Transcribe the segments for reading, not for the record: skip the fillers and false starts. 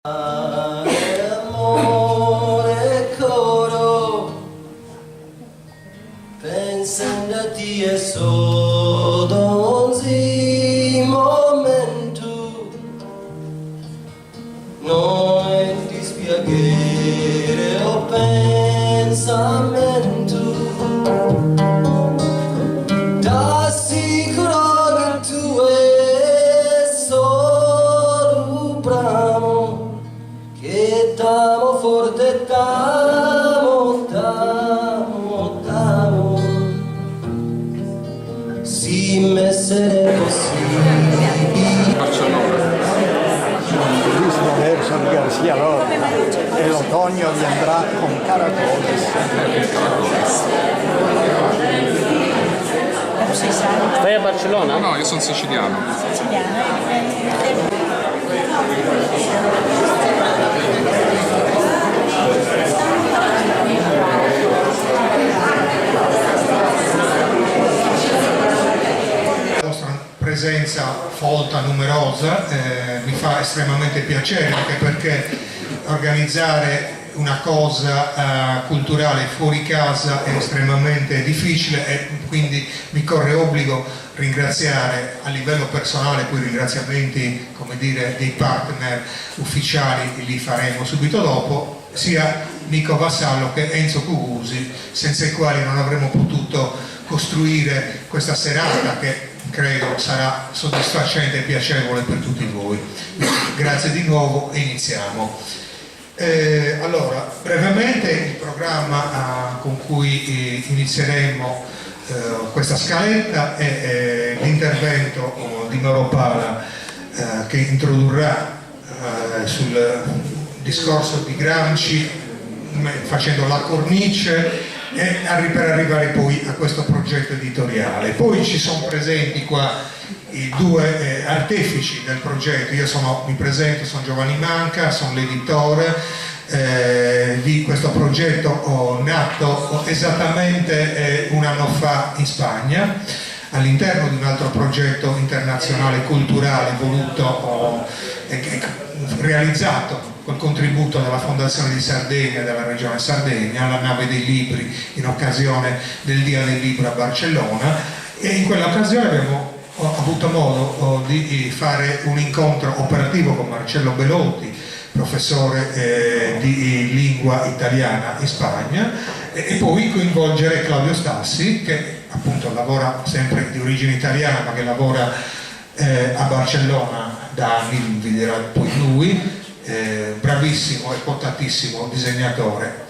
Amore coro, pensando a ti è solo un momento, non ti spiegare o pensamento, t'assicuro che tu è solo un bravo. Che t'amo forte, t'amo, si messere così. Luis Nelson Garcia Lorca e l'otoño viendrà con Caracoles. Stai a Barcellona? No, io sono siciliano. La vostra presenza folta, numerosa, mi fa estremamente piacere, anche perché organizzare una cosa culturale fuori casa è estremamente difficile e quindi mi corre obbligo ringraziare a livello personale, poi ringraziamenti, come dire, dei partner ufficiali li faremo subito dopo, sia Nico Vassallo che Enzo Cugusi, senza i quali non avremmo potuto costruire questa serata che credo sarà soddisfacente e piacevole per tutti voi. Grazie di nuovo e iniziamo. Allora, brevemente il programma con cui inizieremo questa scaletta è l'intervento di Mauro Pala che introdurrà sul discorso di Gramsci facendo la cornice per arrivare poi a questo progetto editoriale. Poi ci sono presenti qua i due artefici del progetto. Io mi presento, sono Giovanni Manca, sono l'editore di questo progetto nato esattamente un anno fa in Spagna, all'interno di un altro progetto internazionale culturale voluto realizzato col contributo della Fondazione di Sardegna e della Regione Sardegna, la Nave dei Libri, in occasione del Dia del Libro a Barcellona, e in quell'occasione ho avuto modo di fare un incontro operativo con Marcello Belotti, professore di lingua italiana in Spagna, e poi coinvolgere Claudio Stassi, che appunto lavora sempre di origine italiana ma che lavora a Barcellona da anni, vi dirà poi lui, bravissimo e quotatissimo disegnatore.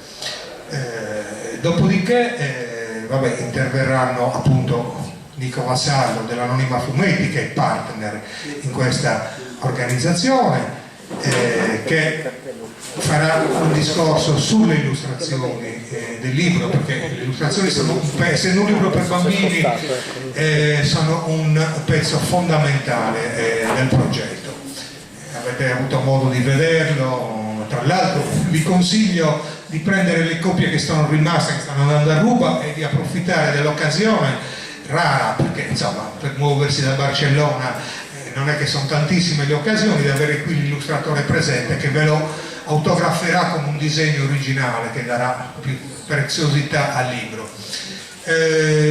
Dopodiché interverranno appunto Nico Vassallo dell'Anonima Fumetti, che è partner in questa organizzazione, che farà un discorso sulle illustrazioni del libro, perché le illustrazioni sono, essendo un libro per bambini, sono un pezzo fondamentale del progetto. Avete avuto modo di vederlo, tra l'altro vi consiglio di prendere le copie che sono rimaste, che stanno andando a ruba, e di approfittare dell'occasione rara, perché insomma per muoversi da Barcellona non è che sono tantissime le occasioni, di avere qui l'illustratore presente che ve lo autograferà come un disegno originale che darà più preziosità al libro.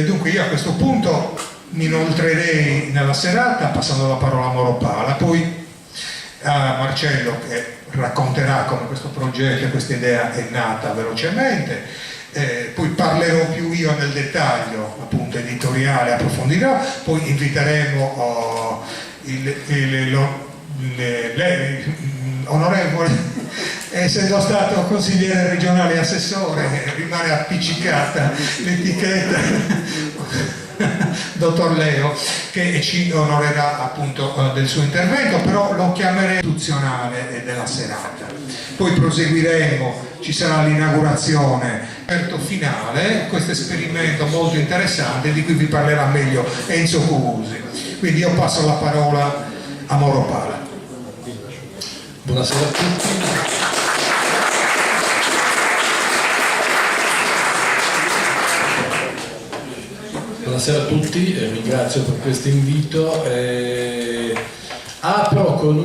Dunque io a questo punto mi inoltrerei nella serata passando la parola a Mauro Pala, poi a Marcello che racconterà come questo progetto e questa idea è nata velocemente, poi parlerò più io nel dettaglio appunto editoriale, approfondirò, poi inviteremo l'onorevole, essendo stato consigliere regionale e assessore rimane appiccicata l'etichetta, dottor Leo, che ci onorerà appunto del suo intervento, però lo chiamerei istituzionale della serata. Poi proseguiremo, ci sarà l'inaugurazione, aperto finale, questo esperimento molto interessante di cui vi parlerà meglio Enzo Cugusi. Quindi io passo la parola a Mauro Pala. Buonasera a tutti. Buonasera a tutti, ringrazio per questo invito. Apro con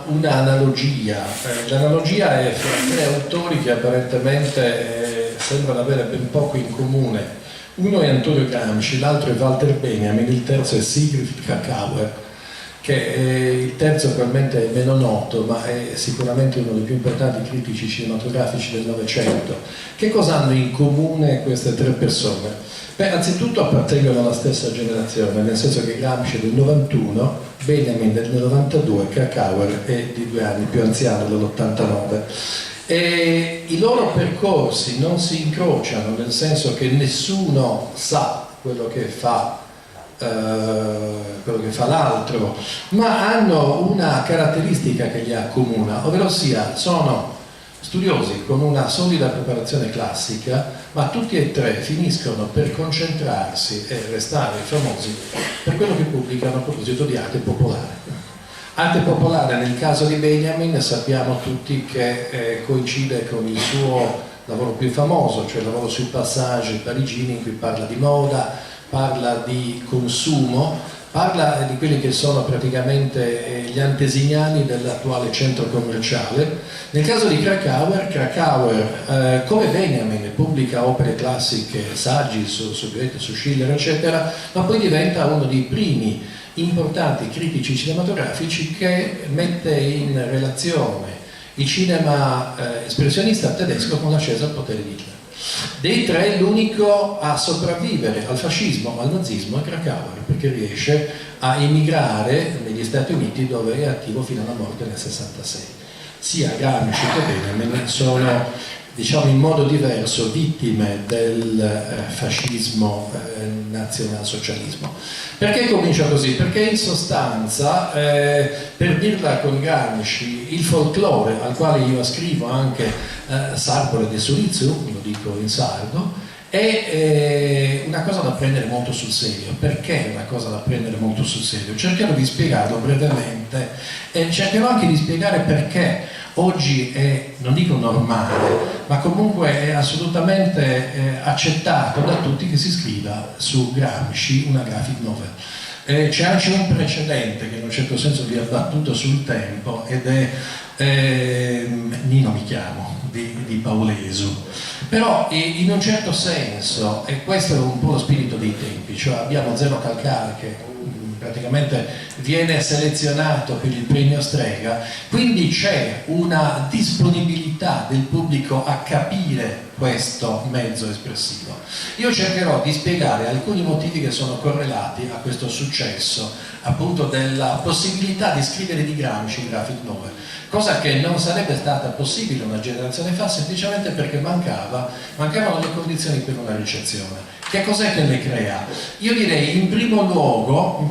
un'analogia. L'analogia è fra tre autori che apparentemente sembrano avere ben poco in comune. Uno è Antonio Gramsci, l'altro è Walter Benjamin, il terzo è Sigrid Krakauer, che il terzo probabilmente è meno noto, ma è sicuramente uno dei più importanti critici cinematografici del Novecento. Che cosa hanno in comune queste tre persone? Beh, anzitutto appartengono alla stessa generazione, nel senso che Gramsci è del 91, Benjamin del 92, Krakauer è di 2 anni più anziano, dell'89. E i loro percorsi non si incrociano, nel senso che nessuno sa quello che fa l'altro, ma hanno una caratteristica che li accomuna, ovvero sia sono studiosi con una solida preparazione classica, ma tutti e tre finiscono per concentrarsi e restare famosi per quello che pubblicano a proposito di arte popolare. Arte popolare nel caso di Benjamin sappiamo tutti che coincide con il suo lavoro più famoso, cioè il lavoro sui passaggi parigini, in cui parla di moda, parla di consumo, parla di quelli che sono praticamente gli antesignani dell'attuale centro commerciale. Nel caso di Krakauer, come Benjamin, pubblica opere classiche, saggi su Goethe, su Schiller, eccetera, ma poi diventa uno dei primi importanti critici cinematografici che mette in relazione il cinema espressionista tedesco con l'ascesa al potere di Hitler. Dei tre l'unico a sopravvivere al fascismo, al nazismo è Krakauer, perché riesce a emigrare negli Stati Uniti, dove è attivo fino alla morte nel 66. Sia Gramsci che Benjamin sono, diciamo in modo diverso, vittime del fascismo nazionalsocialismo. Perché comincia così? Perché in sostanza, per dirla con Gramsci, il folklore al quale io ascrivo anche Sarpore de Surizio, lo dico in sardo, è una cosa da prendere molto sul serio. Perché è una cosa da prendere molto sul serio? Cercherò di spiegarlo brevemente e cercherò anche di spiegare perché oggi è, non dico normale, ma comunque è assolutamente accettato da tutti che si scriva su Gramsci una graphic novel. C'è anche un precedente che in un certo senso vi ha battuto sul tempo ed è Nino mi chiamo, di Paulesu. Però in un certo senso, e questo è un po' lo spirito dei tempi, cioè abbiamo Zeno Calcar che praticamente viene selezionato per il premio Strega, quindi c'è una disponibilità del pubblico a capire questo mezzo espressivo. Io cercherò di spiegare alcuni motivi che sono correlati a questo successo, appunto della possibilità di scrivere di Gramsci in graphic novel, cosa che non sarebbe stata possibile una generazione fa, semplicemente perché mancavano le condizioni per una ricezione. Che cos'è che le crea? Io direi in primo luogo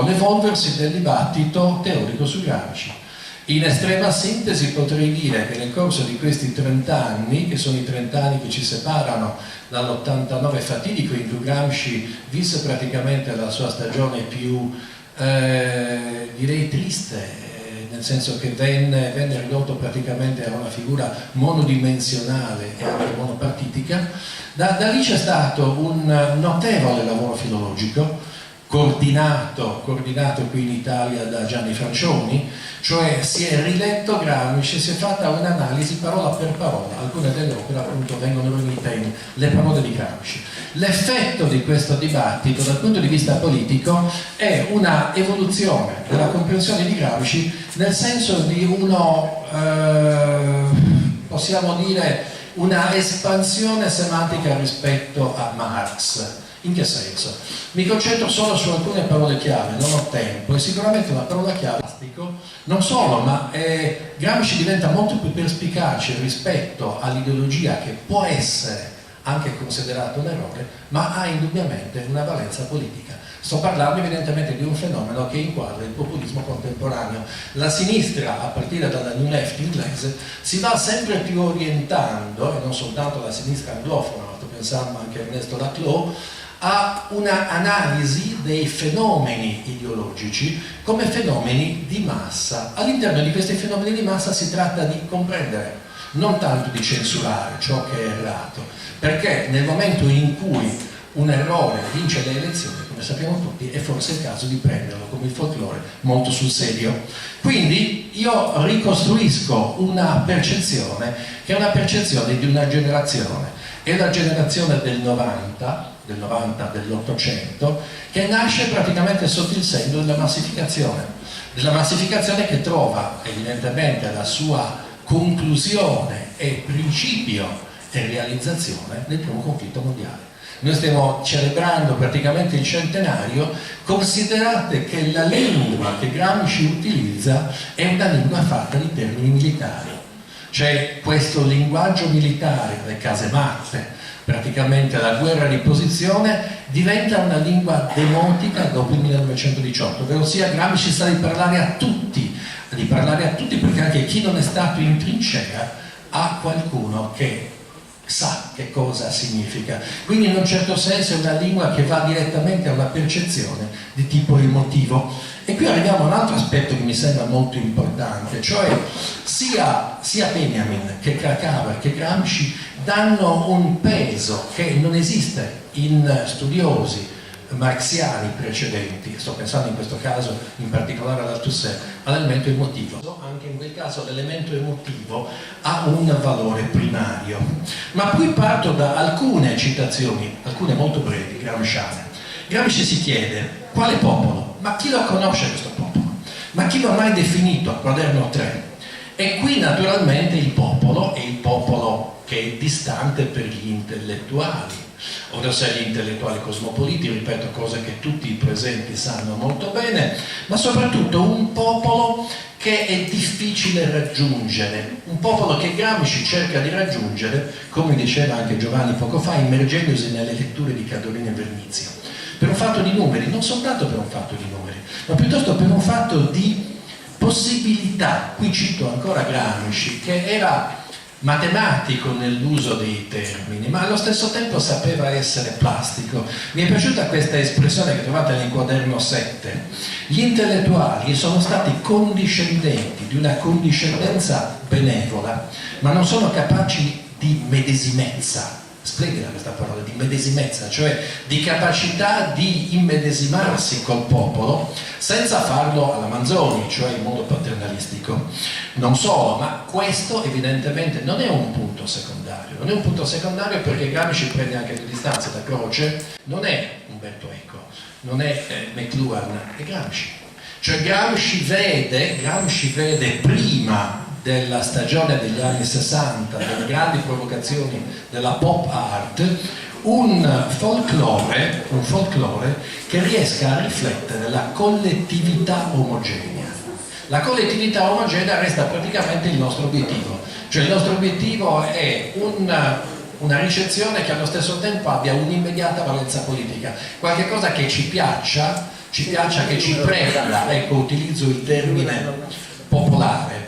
l'evolversi del dibattito teorico su Gramsci. In estrema sintesi potrei dire che nel corso di questi 30 anni, che sono i 30 anni che ci separano dall'89 fatidico, in cui Gramsci visse praticamente la sua stagione più, direi, triste, nel senso che venne ridotto praticamente a una figura monodimensionale e anche monopartitica. Da lì c'è stato un notevole lavoro filologico, coordinato qui in Italia da Gianni Francioni, cioè si è riletto Gramsci, si è fatta un'analisi parola per parola, alcune delle opere appunto vengono riunite in Le parole di Gramsci. L'effetto di questo dibattito dal punto di vista politico è una evoluzione della comprensione di Gramsci nel senso di possiamo dire, una espansione semantica rispetto a Marx. In che senso? Mi concentro solo su alcune parole chiave, non ho tempo, e sicuramente una parola chiave, non solo, ma Gramsci diventa molto più perspicace rispetto all'ideologia che può essere anche considerato un errore, ma ha indubbiamente una valenza politica. Sto parlando evidentemente di un fenomeno che inquadra il populismo contemporaneo. La sinistra, a partire dalla New Left inglese, si va sempre più orientando, e non soltanto la sinistra anglofona, ma sto pensando anche a Ernesto Laclau, a una analisi dei fenomeni ideologici come fenomeni di massa. All'interno di questi fenomeni di massa si tratta di comprendere, non tanto di censurare ciò che è errato, perché nel momento in cui un errore vince le elezioni, come come sappiamo tutti, è forse il caso di prenderlo come il folklore molto sul serio. Quindi io ricostruisco una percezione che è una percezione di una generazione, è la generazione del 90, dell'800, che nasce praticamente sotto il segno della massificazione che trova evidentemente la sua conclusione e principio e realizzazione nel primo conflitto mondiale. Noi stiamo celebrando praticamente il centenario, considerate che la lingua che Gramsci utilizza è una lingua fatta di termini militari, cioè questo linguaggio militare, le casematte, praticamente la guerra di posizione, diventa una lingua demotica dopo il 1918, ovvero sia Gramsci sa di parlare a tutti perché anche chi non è stato in trincea ha qualcuno che sa che cosa significa. Quindi in un certo senso è una lingua che va direttamente a una percezione di tipo emotivo. E qui arriviamo a un altro aspetto che mi sembra molto importante, cioè sia Benjamin che Krakauer che Gramsci danno un peso che non esiste in studiosi marxiani precedenti. Sto pensando in questo caso in particolare all'Althusser, all'elemento emotivo. Anche in quel caso l'elemento emotivo ha un valore primario. Ma qui parto da alcune citazioni, alcune molto brevi, gramsciane. Gramsci si chiede: quale popolo? Ma chi lo conosce questo popolo? Ma chi lo ha mai definito a quaderno 3? E qui naturalmente il popolo è il popolo che è distante per gli intellettuali, ovvero sia gli intellettuali cosmopoliti, ripeto, cose che tutti i presenti sanno molto bene, ma soprattutto un popolo che è difficile raggiungere, un popolo che Gramsci cerca di raggiungere, come diceva anche Giovanni poco fa, immergendosi nelle letture di Cadolini e Vernizio, per un fatto di numeri, non soltanto per un fatto di numeri, ma piuttosto per un fatto di possibilità. Qui cito ancora Gramsci, che era matematico nell'uso dei termini, ma allo stesso tempo sapeva essere plastico. Mi è piaciuta questa espressione che trovate nel quaderno 7. Gli intellettuali sono stati condiscendenti, di una condiscendenza benevola, ma non sono capaci di medesimezza. Splendida questa parola, di medesimezza, cioè di capacità di immedesimarsi col popolo senza farlo alla Manzoni, cioè in modo paternalistico. Non solo, ma questo evidentemente non è un punto secondario, non è un punto secondario perché Gramsci prende anche le distanze da Croce, non è Umberto Eco, non è McLuhan, è Gramsci. Cioè Gramsci vede prima della stagione degli anni 60, delle grandi provocazioni della pop art, un folklore che riesca a riflettere la collettività omogenea. La collettività omogenea resta praticamente il nostro obiettivo, cioè il nostro obiettivo è una ricezione che allo stesso tempo abbia un'immediata valenza politica, qualche cosa che ci piaccia, che ci prenda, ecco, utilizzo il termine popolare.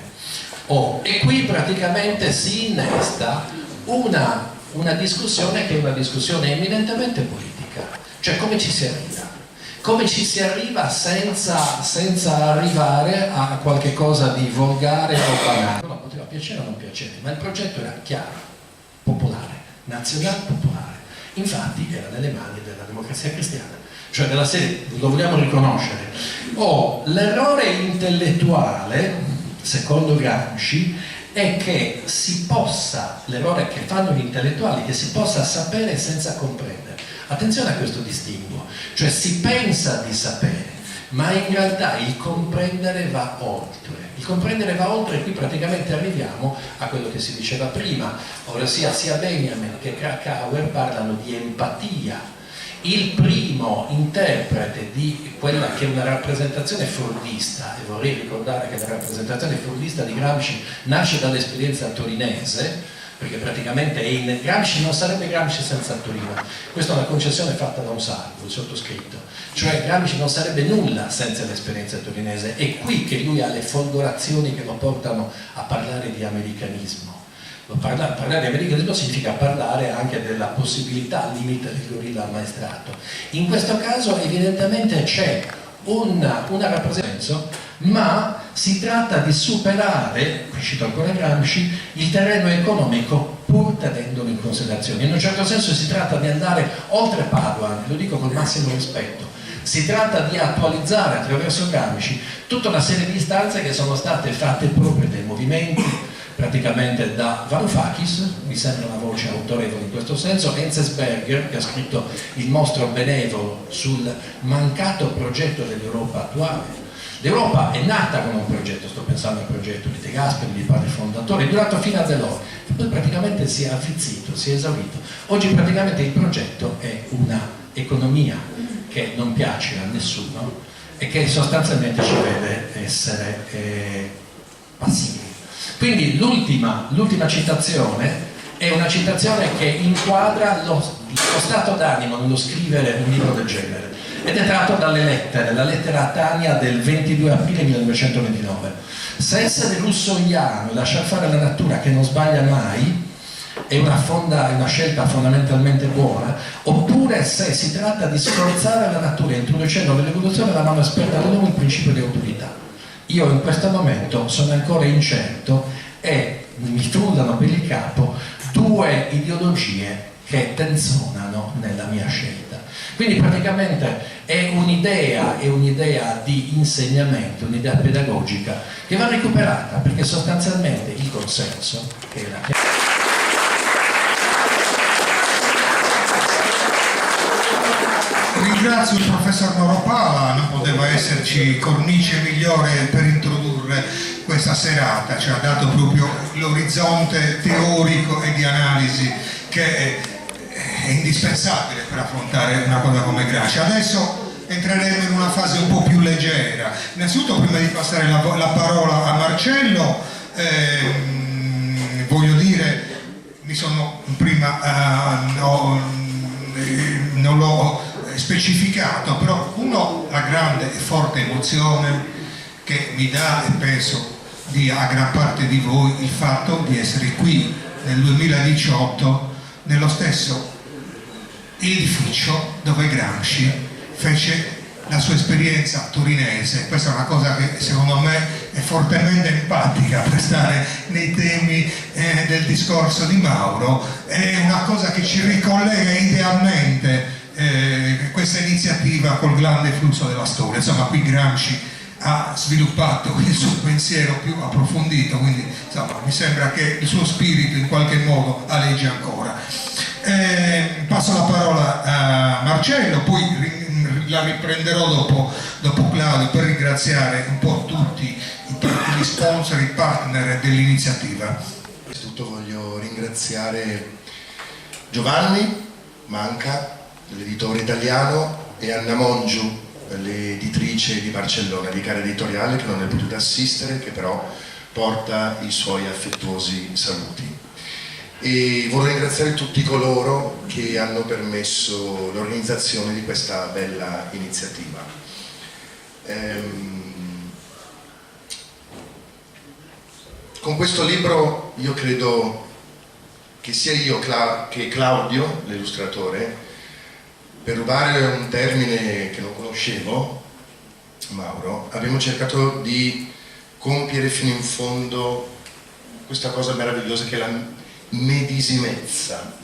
E qui praticamente si innesta una discussione che è una discussione eminentemente politica, cioè come ci si arriva senza arrivare a qualche cosa di volgare o banale. No, poteva piacere o non piacere, ma il progetto era chiaro, popolare, nazional-popolare. Infatti era nelle mani della Democrazia Cristiana, cioè della serie, lo vogliamo riconoscere. L'errore intellettuale, secondo Gramsci, è che l'errore che fanno gli intellettuali, che si possa sapere senza comprendere. Attenzione a questo distinguo, cioè si pensa di sapere, ma in realtà il comprendere va oltre. Il comprendere va oltre e qui praticamente arriviamo a quello che si diceva prima, ovvero sia Benjamin che Krakauer parlano di empatia. Il primo interprete di quella che è una rappresentazione fordista, e vorrei ricordare che la rappresentazione fordista di Gramsci nasce dall'esperienza torinese, perché praticamente Gramsci non sarebbe Gramsci senza Torino. Questa è una concessione fatta da un sardo, il sottoscritto, cioè Gramsci non sarebbe nulla senza l'esperienza torinese. È qui che lui ha le folgorazioni che lo portano a parlare di americanismo. Parlare di americanismo significa parlare anche della possibilità al limite del gorilla ammaestrato. In questo caso evidentemente c'è una rappresentanza, ma si tratta di superare, qui cito ancora Gramsci, il terreno economico pur tenendolo in considerazione. In un certo senso si tratta di andare oltre Padoan, lo dico col massimo rispetto, Si tratta di attualizzare attraverso Gramsci tutta una serie di istanze che sono state fatte proprie dai movimenti, praticamente da Varoufakis, mi sembra una voce autorevole in questo senso, Enzensberger, che ha scritto Il mostro benevolo sul mancato progetto dell'Europa attuale. L'Europa è nata come un progetto, sto pensando al progetto di De Gasperi, di padri fondatori, è durato fino a Delors, e poi praticamente si è avvizzito, si è esaurito. Oggi praticamente il progetto è una economia che non piace a nessuno e che sostanzialmente ci vede essere passivi. Quindi l'ultima citazione è una citazione che inquadra lo stato d'animo nello scrivere un libro del genere, ed è tratto dalle lettere, la lettera a Tania del 22 aprile 1929. Se essere lussoiano e lasciar fare la natura che non sbaglia mai è una scelta fondamentalmente buona, oppure se si tratta di sforzare la natura introducendo nell'evoluzione la mano esperta dell'uomo il principio di autorità. Io in questo momento sono ancora incerto e mi frullano per il capo due ideologie che tenzonano nella mia scelta. Quindi praticamente è un'idea di insegnamento, un'idea pedagogica che va recuperata, perché sostanzialmente il consenso, che è la... Ringrazio il professor Mauro Pala, non poteva esserci cornice migliore per introdurre questa serata, ci ha dato proprio l'orizzonte teorico e di analisi che è indispensabile per affrontare una cosa come Gramsci. Adesso entreremo in una fase un po' più leggera. Innanzitutto, prima di passare la parola a Marcello, voglio dire, non l'ho specificato, però la grande e forte emozione che mi dà, e penso dia a gran parte di voi, il fatto di essere qui nel 2018 nello stesso edificio dove Gramsci fece la sua esperienza torinese. Questa è una cosa che secondo me è fortemente empatica per stare nei temi del discorso di Mauro, è una cosa che ci ricollega idealmente questa iniziativa col grande flusso della storia. Insomma, qui Gramsci ha sviluppato il suo pensiero più approfondito, quindi insomma, mi sembra che il suo spirito in qualche modo aleggia ancora. Passo la parola a Marcello, poi la riprenderò dopo Claudio per ringraziare un po' tutti gli sponsor, i partner dell'iniziativa. Innanzitutto voglio ringraziare Giovanni Manca, l'editore italiano, e Anna Mongiu, l'editrice di Barcellona, di Cara Editoriale, che non è potuta assistere, che però porta i suoi affettuosi saluti. E voglio ringraziare tutti coloro che hanno permesso l'organizzazione di questa bella iniziativa. Con questo libro io credo che sia io che Claudio, l'illustratore, per rubare un termine che non conoscevo, Mauro, abbiamo cercato di compiere fino in fondo questa cosa meravigliosa che è la medesimezza,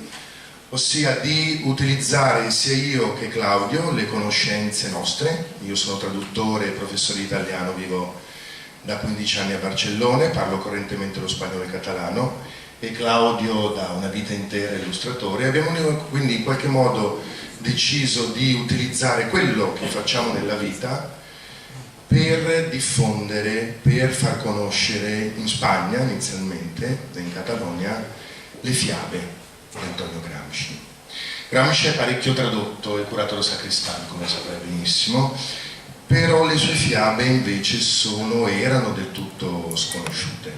ossia di utilizzare sia io che Claudio le conoscenze nostre. Io sono traduttore e professore di italiano, vivo da 15 anni a Barcellona, parlo correntemente lo spagnolo e il catalano, e Claudio da una vita intera è illustratore. Abbiamo quindi in qualche modo deciso di utilizzare quello che facciamo nella vita per diffondere, per far conoscere in Spagna inizialmente, in Catalogna, le fiabe di Antonio Gramsci. Gramsci è parecchio tradotto e curato da Sacristan, come saprai benissimo, però le sue fiabe invece erano del tutto sconosciute.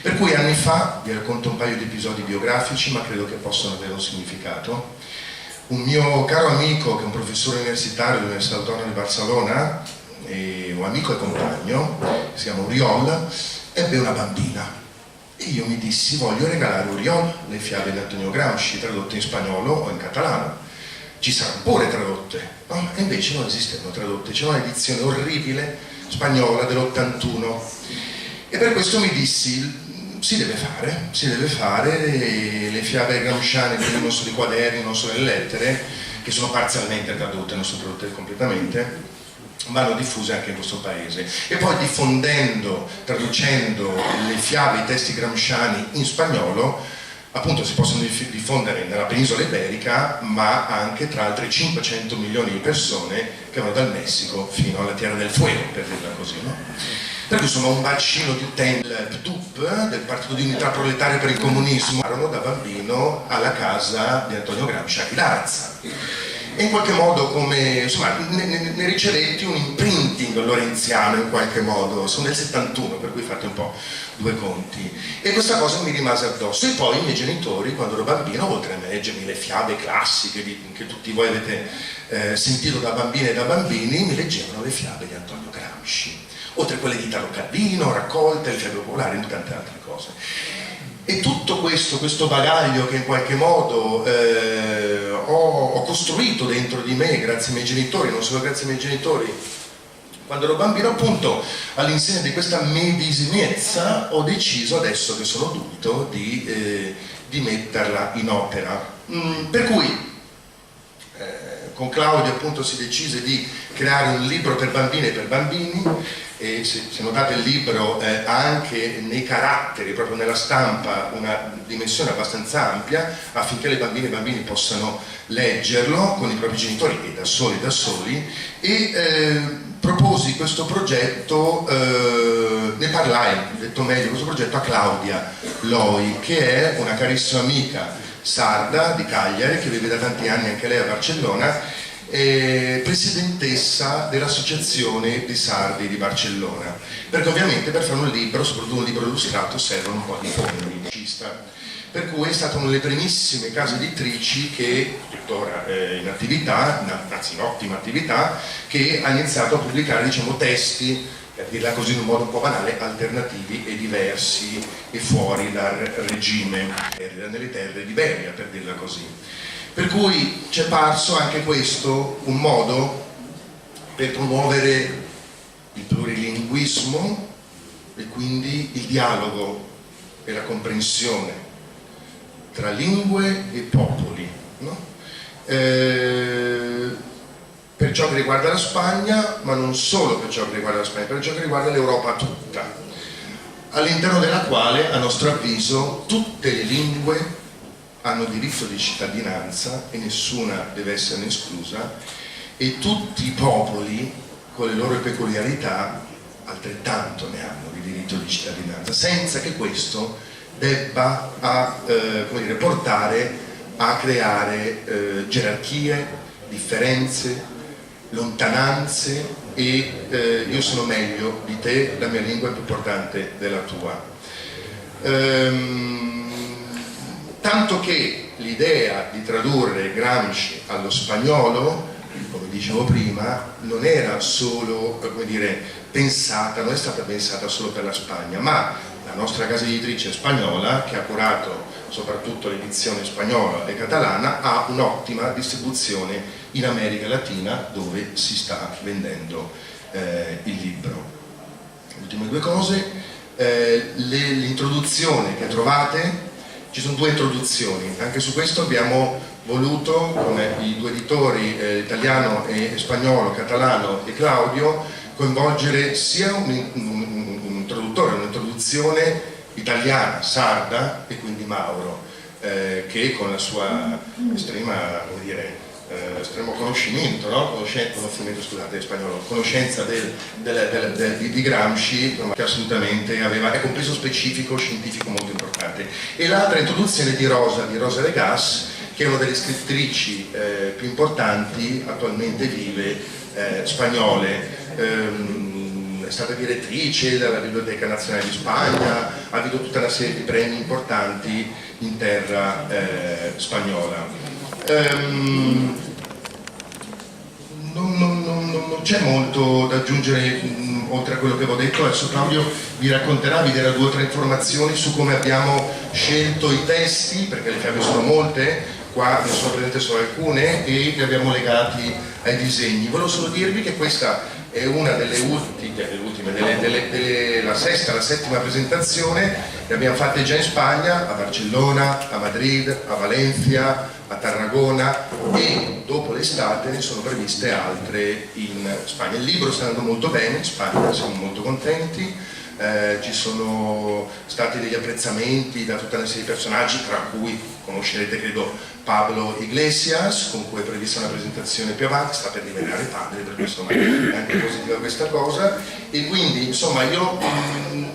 Per cui anni fa, vi racconto un paio di episodi biografici, ma credo che possano avere un significato. Un mio caro amico, che è un professore universitario dell'Università Autonoma di Barcellona, un amico e compagno, si chiama Oriol, ebbe una bambina. E io mi dissi, voglio regalare a Oriol le fiabe di Antonio Gramsci, tradotte in spagnolo o in catalano. Ci saranno pure tradotte, no? E invece non esistevano tradotte, c'era un'edizione orribile spagnola dell'81. E per questo mi dissi, si deve fare, le fiabe gramsciane non solo i quaderni, non solo le lettere, che sono parzialmente tradotte, non sono tradotte completamente, vanno diffuse anche in questo paese. E poi diffondendo, traducendo le fiabe, i testi gramsciani in spagnolo, appunto si possono diffondere nella penisola iberica, ma anche tra altre 500 milioni di persone che vanno dal Messico fino alla Tierra del Fuego, per dirla così, no? Per cui sono un bacino di utenti del PTUP, del Partito di Unità Proletaria per il Comunismo, erano da bambino alla casa di Antonio Gramsci a Chilarza. E in qualche modo, come insomma, ne ricevetti un imprinting lorenziano in qualche modo. Sono del 71, per cui fate un po' due conti, e questa cosa mi rimase addosso. E poi i miei genitori, quando ero bambino, oltre a leggermi le fiabe classiche che tutti voi avete sentito da bambine e da bambini, mi leggevano le fiabe di Antonio Gramsci, oltre a quelle di Italo Calvino, raccolte, le fiabe popolari e tante altre cose. E tutto questo bagaglio che in qualche modo ho costruito dentro di me grazie ai miei genitori, non solo grazie ai miei genitori, quando ero bambino, appunto all'insegna di questa medesimezza ho deciso, adesso che sono adulto, di metterla in opera. Per cui con Claudio appunto si decise di creare un libro per bambine e per bambini, e se notate il libro ha anche nei caratteri, proprio nella stampa, una dimensione abbastanza ampia affinché le bambine e i bambini possano leggerlo con i propri genitori e da soli, e proposi questo progetto, ne parlai, detto meglio, questo progetto a Claudia Loi, che è una carissima amica sarda di Cagliari, che vive da tanti anni anche lei a Barcellona, presidentessa dell'Associazione dei Sardi di Barcellona, perché ovviamente per fare un libro, soprattutto un libro illustrato, servono un po' di fondi. Per cui è stata una delle primissime case editrici che, tuttora in attività, anzi in ottima attività, che ha iniziato a pubblicare, diciamo, testi, per dirla così in un modo un po' banale, alternativi e diversi e fuori dal regime, nelle terre di Iberia, per dirla così. Per cui c'è parso anche questo un modo per promuovere il plurilinguismo e quindi il dialogo e la comprensione tra lingue e popoli, no? Per ciò che riguarda la Spagna, ma non solo per ciò che riguarda la Spagna, per ciò che riguarda l'Europa tutta, all'interno della quale, a nostro avviso, tutte le lingue hanno diritto di cittadinanza e nessuna deve essere esclusa, e tutti i popoli, con le loro peculiarità, altrettanto ne hanno di diritto di cittadinanza, senza che questo debba portare a creare gerarchie, differenze, lontananze e io sono meglio di te, la mia lingua è più importante della tua. Tanto che l'idea di tradurre Gramsci allo spagnolo, come dicevo prima, non era solo, pensata, non è stata pensata solo per la Spagna, ma la nostra casa editrice spagnola, che ha curato soprattutto l'edizione spagnola e catalana, ha un'ottima distribuzione in America Latina, dove si sta vendendo il libro. Le ultime due cose, l'introduzione che trovate, ci sono due introduzioni, anche su questo abbiamo voluto, come i due editori, italiano e spagnolo, catalano e Claudio, coinvolgere sia un introduttore, un'introduzione italiana, sarda, e quindi Mauro, che con la sua estremo conoscimento, no? Conoscenza di Gramsci, che assolutamente aveva un peso specifico scientifico molto importante. E l'altra introduzione di Rosa Legas, che è una delle scrittrici più importanti attualmente vive, spagnole. È stata direttrice della Biblioteca Nazionale di Spagna, ha avuto tutta una serie di premi importanti in terra spagnola. Non c'è molto da aggiungere oltre a quello che avevo detto. Adesso Claudio vi racconterà, vi darà 2 o 3 informazioni su come abbiamo scelto i testi, perché le fiabe sono molte, qua ne sono presenti solo alcune, e li abbiamo legati ai disegni. Volevo solo dirvi che questa è una delle ultime, la settima presentazione. Le abbiamo fatte già in Spagna, a Barcellona, a Madrid, a Valencia, a Tarragona, e dopo l'estate ne sono previste altre in Spagna. Il libro sta andando molto bene in Spagna, siamo molto contenti. Ci sono stati degli apprezzamenti da tutta una serie di personaggi, tra cui conoscerete credo Pablo Iglesias, con cui è prevista una presentazione più avanti, sta per diventare padre, per questo è anche positiva questa cosa, e quindi insomma io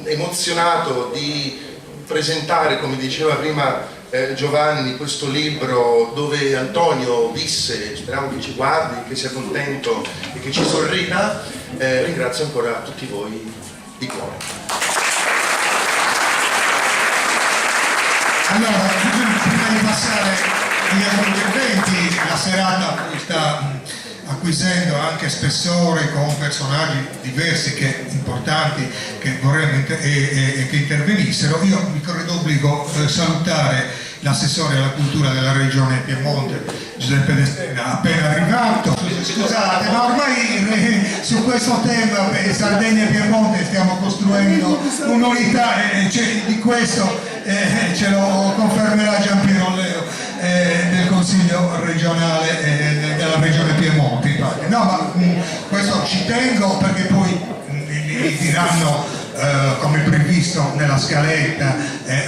emozionato di presentare, come diceva prima Giovanni, questo libro dove Antonio visse, speriamo che ci guardi, che sia contento e che ci sorrida. Ringrazio ancora tutti voi di cuore. Allora, prima di passare agli altri interventi, la serata sta acquisendo anche spessore con personaggi diversi, importanti, che vorremmo che intervenissero. Io mi corre d'obbligo salutare l'assessore alla cultura della regione Piemonte, Giuseppe De Stella, appena arrivato. Scusate, ma ormai su questo tema Sardegna e Piemonte stiamo costruendo un'unità, di questo ce lo confermerà Giampiero Leo del Consiglio regionale della regione Piemonte. No, ma questo ci tengo perché poi mi diranno come previsto nella scaletta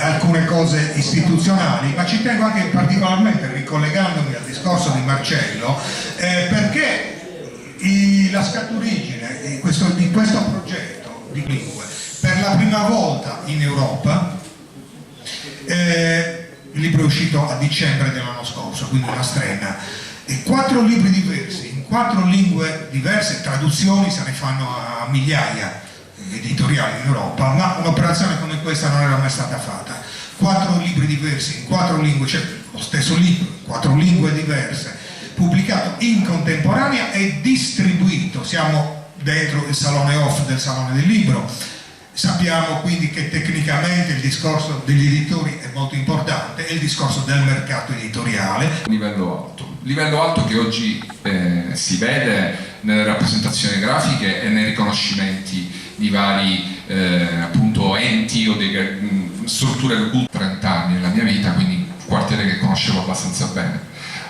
alcune cose istituzionali, ma ci tengo anche particolarmente, ricollegandomi al discorso di Marcello, perché la scaturigine di questo progetto di lingue per la prima volta in Europa, il libro è uscito a dicembre dell'anno scorso, quindi una strena, e 4 libri diversi in 4 lingue diverse, traduzioni se ne fanno a migliaia editoriali in Europa, ma un'operazione come questa non era mai stata fatta. 4 libri diversi in 4 lingue, cioè lo stesso libro in 4 lingue diverse, pubblicato in contemporanea e distribuito. Siamo dentro il salone off del Salone del Libro. Sappiamo quindi che tecnicamente il discorso degli editori è molto importante e il discorso del mercato editoriale. Livello alto che oggi si vede nelle rappresentazioni grafiche e nei riconoscimenti di vari appunto enti o strutture del culto. 30 anni nella mia vita, quindi un quartiere che conoscevo abbastanza bene.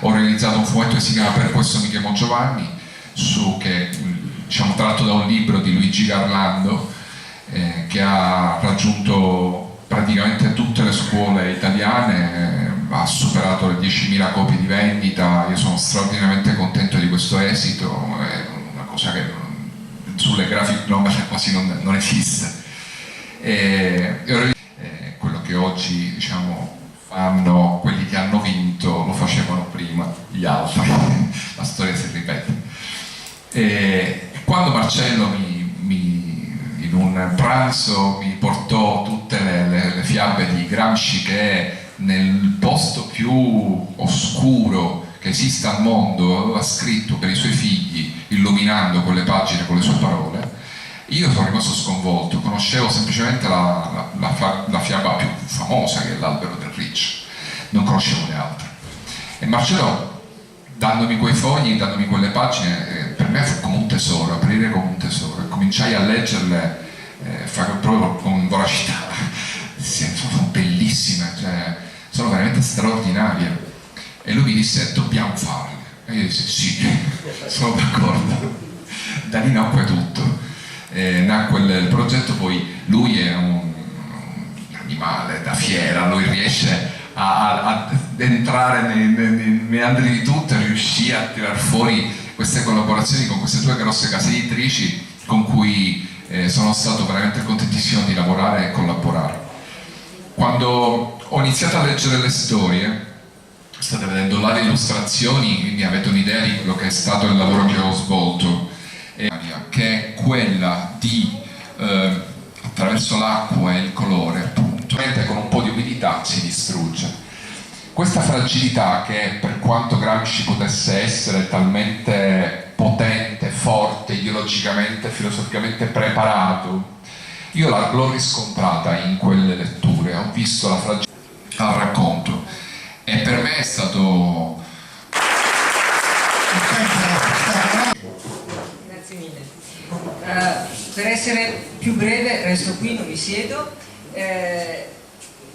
Ho realizzato un fumetto che si chiama Per questo mi chiamo Giovanni, che diciamo tratto da un libro di Luigi Garlando, che ha raggiunto praticamente tutte le scuole italiane, ha superato le 10.000 copie di vendita. Io sono straordinariamente contento di questo esito, è una cosa che sulle graphic novel quasi non esiste. Quello che oggi diciamo fanno quelli che hanno vinto lo facevano prima gli altri, la storia si ripete. E quando Marcello in un pranzo mi portò tutte le fiabe di Gramsci, che è nel posto più oscuro che esista al mondo, aveva scritto per i suoi figli, illuminando quelle pagine con le sue parole, io sono rimasto sconvolto. Conoscevo semplicemente la fiaba più famosa, che è l'Albero del Riccio, non conoscevo le altre. E Marcello, dandomi quei fogli, dandomi quelle pagine, per me fu come un tesoro, aprire come un tesoro, e cominciai a leggerle proprio con voracità. Sono bellissime, cioè, sono veramente straordinarie. E lui mi disse: dobbiamo farle. E io dissi: sì, sono d'accordo. Da lì nacque tutto. Nacque il progetto. Poi lui è un animale da fiera, lui riesce ad entrare nei meandri di tutto, e riuscì a tirar fuori queste collaborazioni con queste 2 grosse case editrici con cui sono stato veramente contentissimo di lavorare e collaborare. Quando ho iniziato a leggere le storie, state vedendo là le illustrazioni, quindi avete un'idea di quello che è stato il lavoro che ho svolto, che è quella di attraverso l'acqua e il colore, appunto, con un po' di umidità si distrugge. Questa fragilità, che per quanto Gramsci potesse essere talmente potente, forte, ideologicamente, filosoficamente preparato, io l'ho riscontrata in quelle letture, ho visto la fragilità al racconto, e per me è stato... Grazie mille. Per essere più breve, resto qui, non mi siedo.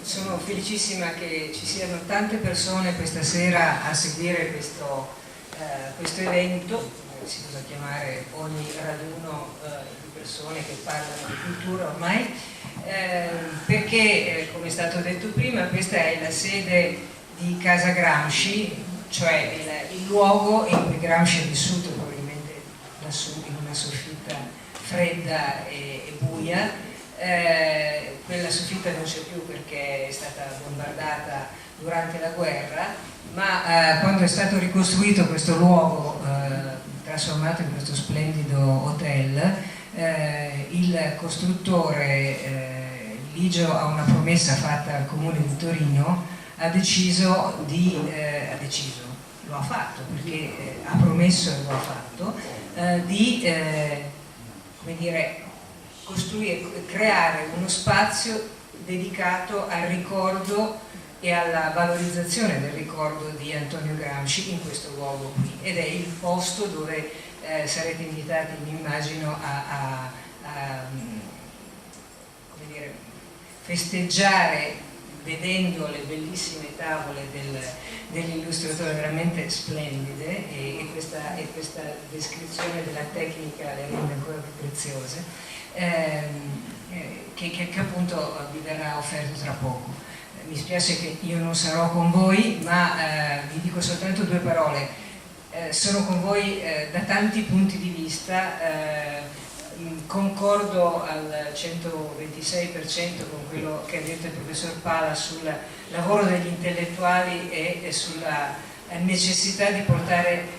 sono felicissima che ci siano tante persone questa sera a seguire questo evento, si usa chiamare ogni raduno di persone che parlano di cultura ormai, perché come è stato detto prima questa è la sede di Casa Gramsci, cioè il luogo in cui Gramsci ha vissuto, probabilmente lassù in una soffitta fredda e buia. Quella soffitta non c'è più perché è stata bombardata durante la guerra, ma quando è stato ricostruito questo luogo, trasformato in questo splendido hotel, il costruttore Ligio, a una promessa fatta al comune di Torino, ha deciso, lo ha fatto perché ha promesso e lo ha fatto, di come dire, creare uno spazio dedicato al ricordo e alla valorizzazione del ricordo di Antonio Gramsci in questo luogo qui, ed è il posto dove sarete invitati, mi immagino, a come dire, festeggiare vedendo le bellissime tavole dell'illustratore, veramente splendide, e questa descrizione della tecnica le rende ancora più preziose, che appunto vi verrà offerto tra poco. Mi spiace che io non sarò con voi, ma vi dico soltanto due parole. Sono con voi da tanti punti di vista, concordo al 126% con quello che ha detto il professor Pala sul lavoro degli intellettuali e sulla necessità di portare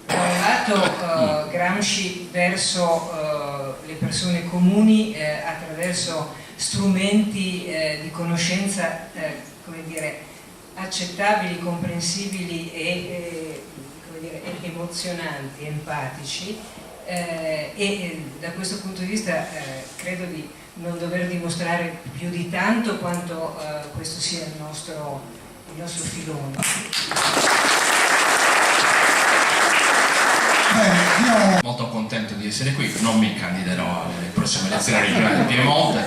da un lato Gramsci verso le persone comuni attraverso strumenti di conoscenza come dire, accettabili, comprensibili e come dire, emozionanti, empatici, e da questo punto di vista credo di non dover dimostrare più di tanto quanto questo sia il nostro filone. Molto contento di essere qui, non mi candiderò alle prossime elezioni regionali di Piemonte,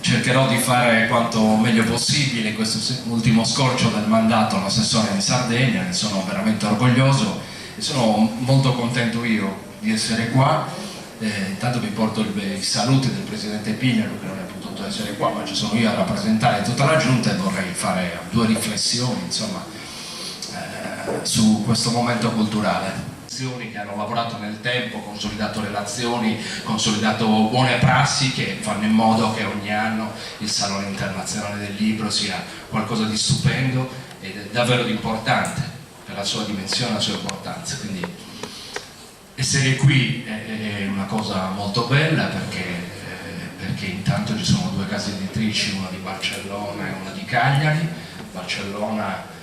cercherò di fare quanto meglio possibile questo ultimo scorcio del mandato all'assessore in Sardegna, ne sono veramente orgoglioso e sono molto contento io di essere qua. Intanto vi porto i saluti del presidente Pignero, che non è potuto essere qua, ma ci sono io a rappresentare tutta la giunta, e vorrei fare due riflessioni, insomma, su questo momento culturale. Che hanno lavorato nel tempo, consolidato relazioni, consolidato buone prassi che fanno in modo che ogni anno il Salone Internazionale del Libro sia qualcosa di stupendo ed è davvero importante per la sua dimensione e la sua importanza. Quindi essere qui è una cosa molto bella perché intanto ci sono due case editrici, una di Barcellona e una di Cagliari. Barcellona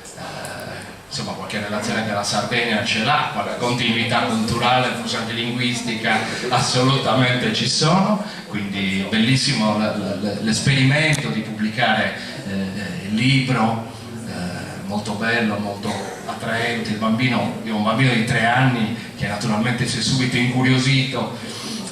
insomma qualche relazione anche alla Sardegna ce l'ha, qualche continuità culturale, forse anche linguistica, assolutamente ci sono, quindi bellissimo l'esperimento di pubblicare il libro, molto bello, molto attraente. Il bambino, io ho un bambino di 3 anni che naturalmente si è subito incuriosito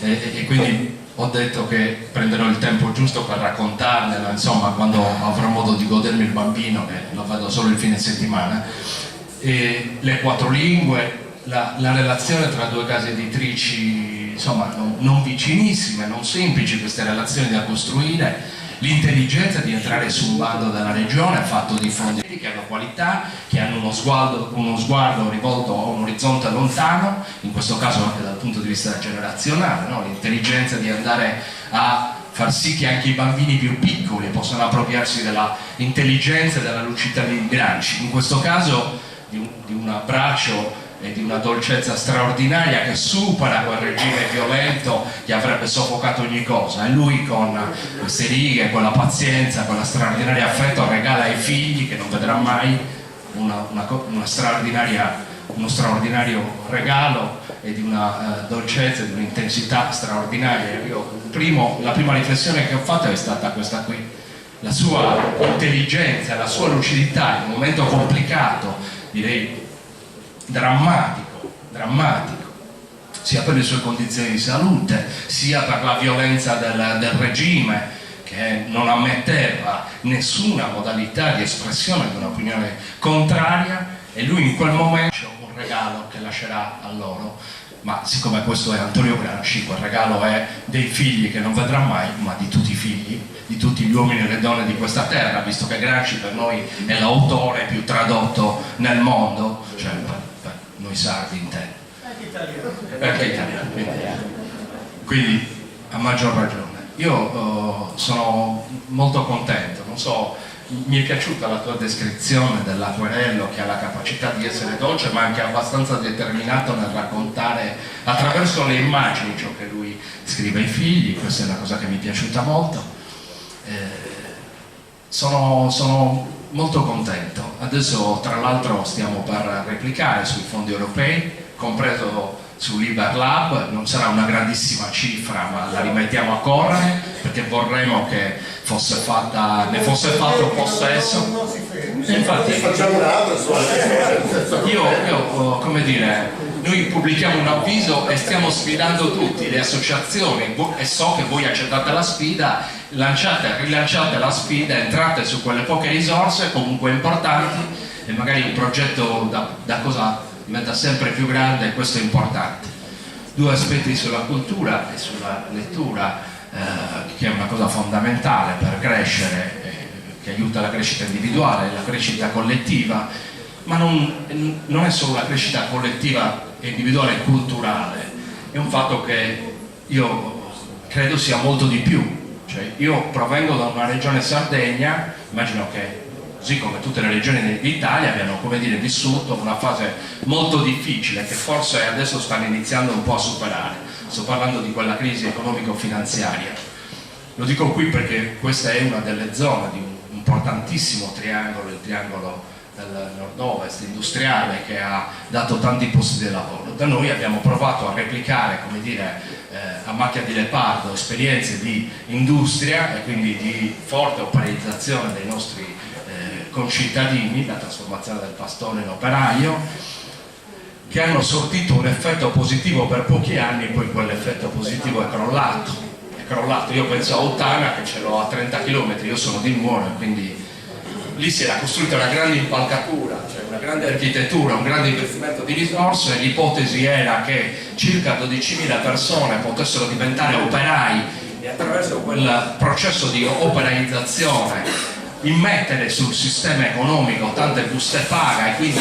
e quindi ho detto che prenderò il tempo giusto per raccontarnelo, insomma, quando avrò modo di godermi il bambino, che lo vedo solo il fine settimana. E le 4 lingue, la relazione tra due case editrici, insomma, non vicinissime, non semplici queste relazioni da costruire, l'intelligenza di entrare su un bando della regione fatto di fondi che hanno qualità, che hanno uno sguardo rivolto a un orizzonte lontano, in questo caso anche dal punto di vista generazionale, no? L'intelligenza di andare a far sì che anche i bambini più piccoli possano appropriarsi della intelligenza e della lucidità di Gramsci, in questo caso di un abbraccio e di una dolcezza straordinaria che supera quel regime violento che avrebbe soffocato ogni cosa, e lui con queste righe, quella pazienza, quella straordinaria affetto regala ai figli, che non vedrà mai, uno straordinario regalo e di una dolcezza, di un'intensità straordinaria. La prima riflessione che ho fatto è stata questa qui: la sua intelligenza, la sua lucidità in un momento complicato, direi drammatico, sia per le sue condizioni di salute, sia per la violenza del regime, che non ammetteva nessuna modalità di espressione di un'opinione contraria, e lui in quel momento c'è un regalo che lascerà a loro. Ma siccome questo è Antonio Gramsci, quel regalo è dei figli che non vedrà mai, ma di tutti i figli, di tutti gli uomini e le donne di questa terra, visto che Gramsci per noi è l'autore più tradotto nel mondo, cioè per noi sardi intendo. Anche italiano. Quindi a maggior ragione. Io sono molto contento, non so, mi è piaciuta la tua descrizione dell'acquerello che ha la capacità di essere dolce ma anche abbastanza determinato nel raccontare attraverso le immagini ciò che lui scrive ai figli. Questa è una cosa che mi è piaciuta molto. Sono molto contento. Adesso tra l'altro stiamo per replicare sui fondi europei, compreso su Liber Lab. Non sarà una grandissima cifra, ma la rimettiamo a correre perché vorremmo che fosse fatta, ne fosse fatto possesso. Infatti io come dire, noi pubblichiamo un avviso e stiamo sfidando tutti, le associazioni, e so che voi accettate la sfida, rilanciate la sfida, entrate su quelle poche risorse comunque importanti, e magari un progetto da cosa diventa sempre più grande, e questo è importante. Due aspetti sulla cultura e sulla lettura, che è una cosa fondamentale per crescere, che aiuta la crescita individuale, la crescita collettiva, ma non è solo la crescita collettiva e individuale e culturale, è un fatto che io credo sia molto di più. Cioè, io provengo da una regione Sardegna, immagino che così come tutte le regioni d'Italia abbiano, come dire, vissuto una fase molto difficile che forse adesso stanno iniziando un po' a superare. Sto parlando di quella crisi economico-finanziaria. Lo dico qui perché questa è una delle zone di un importantissimo triangolo, il triangolo del nord-ovest industriale, che ha dato tanti posti di lavoro. Da noi abbiamo provato a replicare, come dire, a macchia di leopardo, esperienze di industria e quindi di forte operaizzazione dei nostri concittadini, la trasformazione del pastore in operaio, che hanno sortito un effetto positivo per pochi anni, poi quell'effetto positivo è crollato. Io penso a Ottana, che ce l'ho a 30 km, io sono di Nuoro, e quindi lì si era costruita una grande impalcatura, cioè una grande architettura, un grande investimento di risorse. L'ipotesi era che circa 12.000 persone potessero diventare operai e attraverso quel processo di operaizzazione immettere sul sistema economico tante buste paga e quindi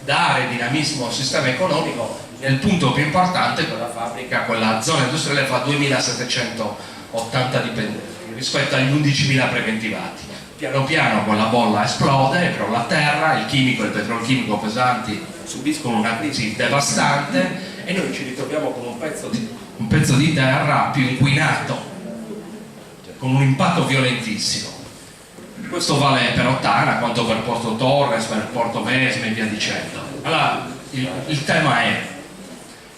dare dinamismo al sistema economico. Nel punto più importante, quella fabbrica, quella zona industriale fa 2.780 dipendenti rispetto agli 11.000 preventivati. Piano piano quella bolla esplode, crolla a terra, il chimico e il petrolchimico pesanti subiscono una crisi devastante e noi ci ritroviamo con un pezzo di terra più inquinato, con un impatto violentissimo. Questo vale per Ottana quanto per Porto Torres, per Porto Vesme e via dicendo. Allora il tema è: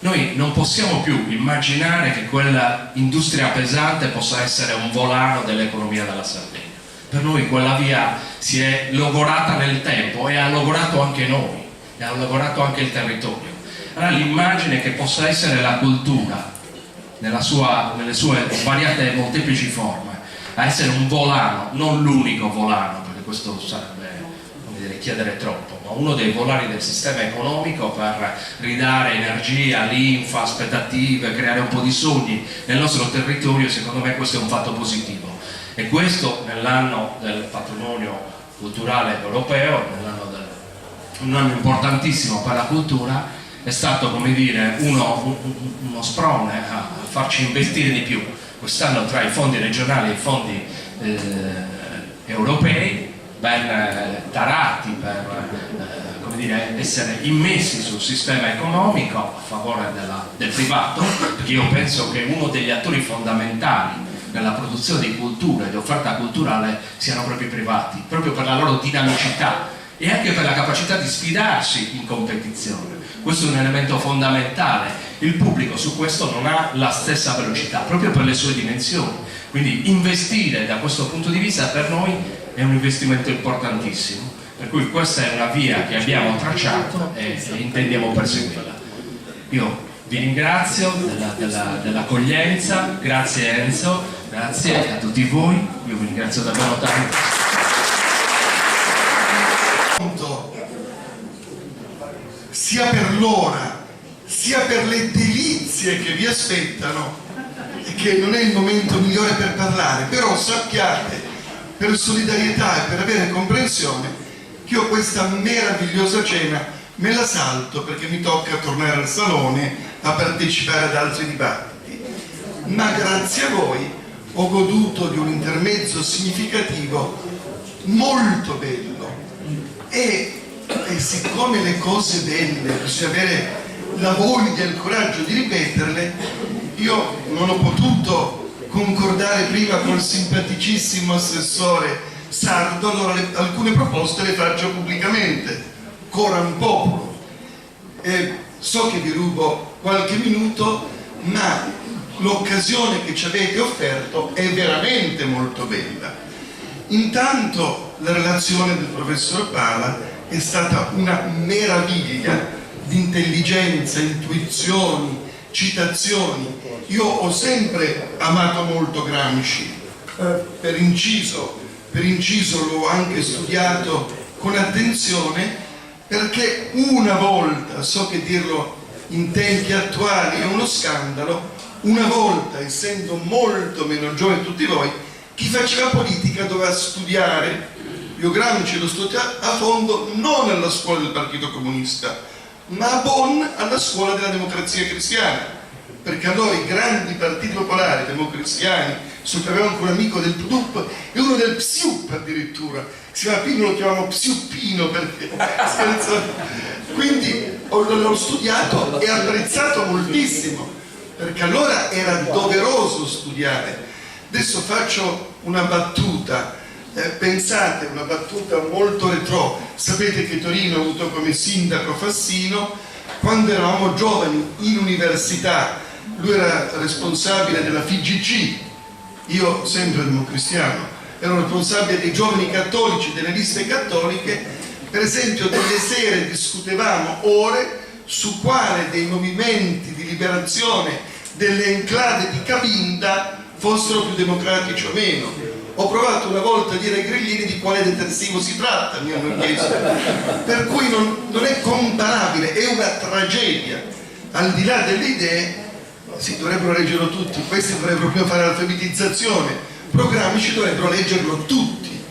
noi non possiamo più immaginare che quella industria pesante possa essere un volano dell'economia della Sardegna. Per noi quella via si è logorata nel tempo e ha logorato anche noi, e ha logorato anche il territorio. Allora l'immagine che possa essere la cultura nelle sue svariate e molteplici forme a essere un volano, non l'unico volano, perché questo sarebbe, come dire, chiedere troppo, ma uno dei volani del sistema economico per ridare energia, linfa, aspettative, creare un po' di sogni nel nostro territorio. Secondo me questo è un fatto positivo, e questo nell'anno del patrimonio culturale europeo, un anno importantissimo per la cultura, è stato, come dire, uno sprone a farci investire di più. Quest'anno tra i fondi regionali e i fondi europei, ben tarati per come dire, essere immessi sul sistema economico a favore del privato, perché io penso che uno degli attori fondamentali nella produzione di cultura e di offerta culturale siano proprio i privati, proprio per la loro dinamicità e anche per la capacità di sfidarsi in competizione. Questo è un elemento fondamentale. Il pubblico su questo non ha la stessa velocità, proprio per le sue dimensioni. Quindi investire da questo punto di vista per noi è un investimento importantissimo. Per cui questa è una via che abbiamo tracciato e intendiamo perseguirla. Io vi ringrazio dell'accoglienza, grazie Enzo, Grazie a tutti voi, io vi ringrazio davvero tanto. Sia per l'ora, sia per le delizie che vi aspettano, e che non è il momento migliore per parlare, però sappiate, per solidarietà e per avere comprensione, che io questa meravigliosa cena me la salto perché mi tocca tornare al salone a partecipare ad altri dibattiti. Ma grazie a voi ho goduto di un intermezzo significativo molto bello e siccome le cose belle bisogna avere la voglia e il coraggio di ripeterle, io non ho potuto concordare prima col simpaticissimo assessore Sardo, allora alcune proposte le faccio pubblicamente, coram popolo. So che vi rubo qualche minuto, ma l'occasione che ci avete offerto è veramente molto bella. Intanto la relazione del professor Pala è stata una meraviglia di intelligenza, intuizioni, citazioni. Io ho sempre amato molto Gramsci, per inciso l'ho anche studiato con attenzione, perché una volta, so che dirlo in tempi attuali è uno scandalo, una volta, essendo molto meno giovane di tutti voi, chi faceva politica doveva studiare. Io Gramsci l'ho studiato a fondo non alla scuola del Partito Comunista, ma a Bonn alla scuola della democrazia cristiana, perché allora i grandi partiti popolari democristiani, so che aveva anche un amico del PDUP e uno del PSIUP addirittura, si chiama Pino, lo chiamavamo PSIUppino perché scherzo. Quindi l'ho studiato e apprezzato moltissimo, perché allora era doveroso studiare. Adesso faccio una battuta. Pensate, una battuta molto retro, sapete che Torino ha avuto come sindaco Fassino. Quando eravamo giovani in università, lui era responsabile della FIGC, io sempre democristiano, ero responsabile dei giovani cattolici, delle liste cattoliche. Per esempio delle sere discutevamo ore su quale dei movimenti di liberazione delle enclave di Cabinda fossero più democratici o meno. Ho provato una volta a dire ai grillini di quale detersivo si tratta, mi hanno chiesto. Per cui non è comparabile, è una tragedia. Al di là delle idee, si dovrebbero leggerlo tutti, questi dovrebbero prima fare l'alfabetizzazione, programmi ci dovrebbero leggerlo tutti.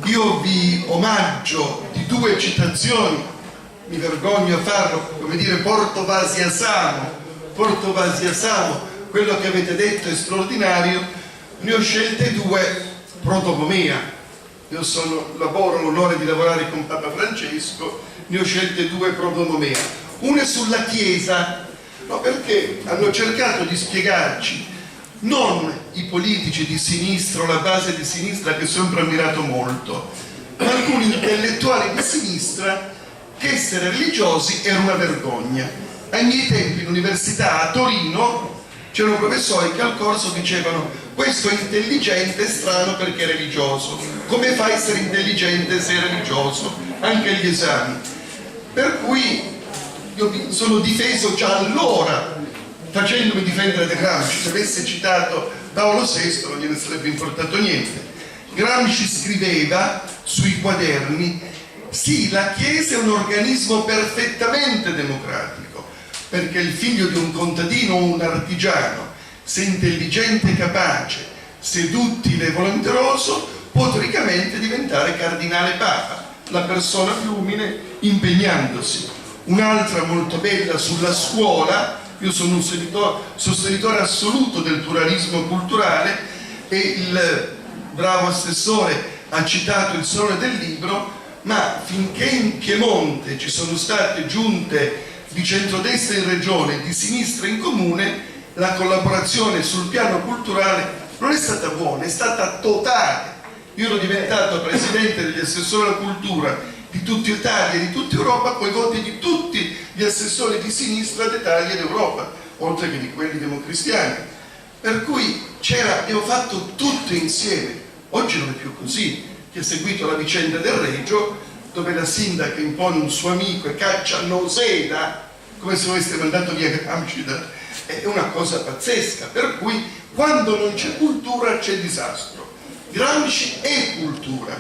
Io vi omaggio di 2 citazioni, mi vergogno a farlo, come dire Porto Vasi a Samo, quello che avete detto è straordinario, ne ho scelte 2 pro domo mea. Io lavoro l'onore di lavorare con Papa Francesco, ne ho scelte 2 pro domo mea. Una è sulla Chiesa, no, perché hanno cercato di spiegarci, non i politici di sinistra o la base di sinistra che ho sempre ammirato molto, ma alcuni intellettuali di sinistra, che essere religiosi era una vergogna. Ai miei tempi in università a Torino c'erano professori che al corso dicevano: questo è intelligente e strano perché è religioso, come fa a essere intelligente se è religioso? Anche agli esami. Per cui io mi sono difeso già allora facendomi difendere da Gramsci. Se avesse citato Paolo VI non gliene sarebbe importato niente. Gramsci scriveva sui quaderni: sì, la Chiesa è un organismo perfettamente democratico, perché il figlio di un contadino o un artigiano, se intelligente e capace, se duttile e volenteroso, può teoricamente diventare cardinale papa, la persona più umile impegnandosi. Un'altra molto bella sulla scuola: io sono un sostenitore assoluto del pluralismo culturale e il bravo assessore ha citato il Salone del Libro, ma finché in Piemonte ci sono state giunte di centrodestra in regione e di sinistra in comune, la collaborazione sul piano culturale non è stata buona, è stata totale. Io ero diventato presidente degli assessori alla cultura di tutta Italia e di tutta Europa con i voti di tutti gli assessori di sinistra d'Italia ed Europa, oltre che di quelli democristiani. Per cui abbiamo fatto tutto insieme. Oggi non è più così. Chi ha seguito la vicenda del Regio, dove la sindaca impone un suo amico e caccia Noseda, come se aveste mandato via Gramsci è una cosa pazzesca, per cui quando non c'è cultura c'è disastro. Gramsci è cultura.